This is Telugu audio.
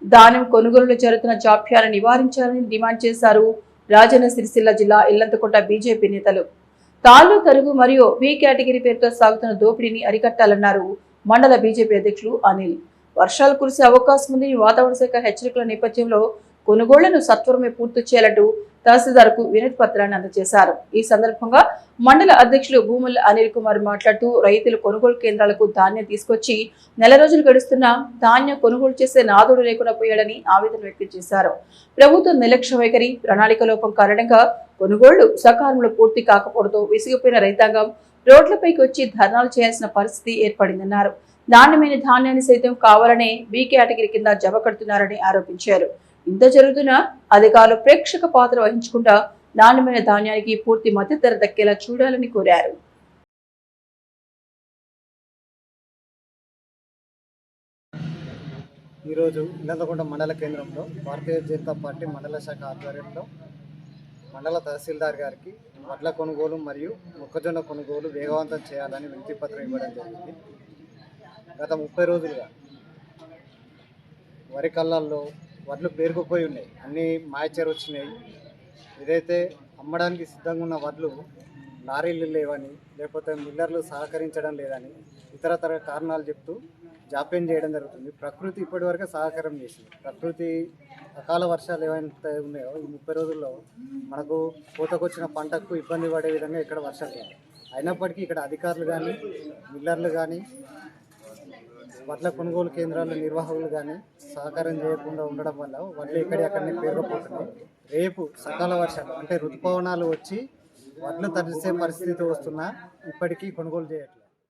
ధాన్యం కొనుగోలులో జరుగుతున్న జాప్యాలను నివారించాలని డిమాండ్ చేశారు రాజన్న సిరిసిల్ల జిల్లా ఇల్లంతకుంట బీజేపీ నేతలు. తాళ్లు తరుగు మరియు బి కేటగిరీ పేరుతో సాగుతున్న దోపిడీని అరికట్టాలన్నారు మండల బీజేపీ అధ్యక్షులు అనిల్. వర్షాలు కురిసే అవకాశం ఉందని వాతావరణ శాఖ హెచ్చరికల నేపథ్యంలో కొనుగోళ్లను సత్వరమే పూర్తి చేయాలంటూ తహసీల్దార్కు వినతి పత్రాన్ని అందజేశారు. ఈ సందర్భంగా మండల అధ్యక్షులు భూముల అనిల్ కుమార్ మాట్లాడుతూ రైతులు కొనుగోలు కేంద్రాలకు ధాన్యం తీసుకొచ్చి నెల రోజులు గడుస్తున్నా ధాన్యం కొనుగోలు చేసే నాదుడు లేకుండా పోయాడని ఆవేదన వ్యక్తం చేశారు. ప్రభుత్వం నిర్లక్ష్య వైఖరి, ప్రణాళిక లోపం కారణంగా కొనుగోళ్లు సకాలంలో పూర్తి కాకపోవడంతో విసిగిపోయిన రైతాంగం రోడ్లపైకి వచ్చి ధర్నాలు చేయాల్సిన పరిస్థితి ఏర్పడిందన్నారు. నాణ్యమైన ధాన్యాన్ని సైతం కావాలనే బి కేటగిరీ కింద జమ కడుతున్నారని ఆరోపించారు. ఇంత జరుగుతున్నా అధికారులు ప్రేక్షక పాత్ర వహించకుండా నాణ్యమైన ధాన్యానికి పూర్తి మద్దతు ధర దక్కేలా చూడాలని కోరారు. ఈరోజు ఇల్లంతకుంట మండల కేంద్రంలో భారతీయ జనతా పార్టీ మండల శాఖ ఆధ్వర్యంలో మండల తహసీల్దార్ గారికి వడ్ల కొనుగోలు మరియు మొక్కజొన్న కొనుగోలు వేగవంతం చేయాలని వినతి పత్రం ఇవ్వడం జరిగింది. గత 30 రోజులుగా వరి కళ్ళల్లో వడ్లు పేరుకుపోయి ఉన్నాయి, అన్నీ మాయచేరు వచ్చినాయి. ఏదైతే అమ్మడానికి సిద్ధంగా ఉన్న వడ్లు లారీలు లేవని, లేకపోతే మిల్లర్లు సహకరించడం లేదని ఇతరతర కారణాలు చెప్తూ జాప్యం చేయడం జరుగుతుంది. ప్రకృతి ఇప్పటివరకు సహకారం చేసింది. ప్రకృతి అకాల వర్షాలు ఏవైతే ఉన్నాయో ఈ 30 రోజుల్లో మనకు పూతకొచ్చిన పంటకు ఇబ్బంది పడే విధంగా ఇక్కడ వర్షాలు లేదు. అయినప్పటికీ ఇక్కడ అధికారులు కానీ, మిల్లర్లు కానీ, వడ్ల కొనుగోలు కేంద్రాల నిర్వాహకులు కానీ సహకారం చేయకుండా ఉండడం వల్ల వడ్లు ఎక్కడెక్కడనే పేరుకుపోతున్నాయి. రేపు సకాల వర్షాలు అంటే ఋతుపవనాలు వచ్చి వడ్లు తడిసే పరిస్థితి వస్తున్నా ఇప్పటికీ కొనుగోలు చేయట్లేదు.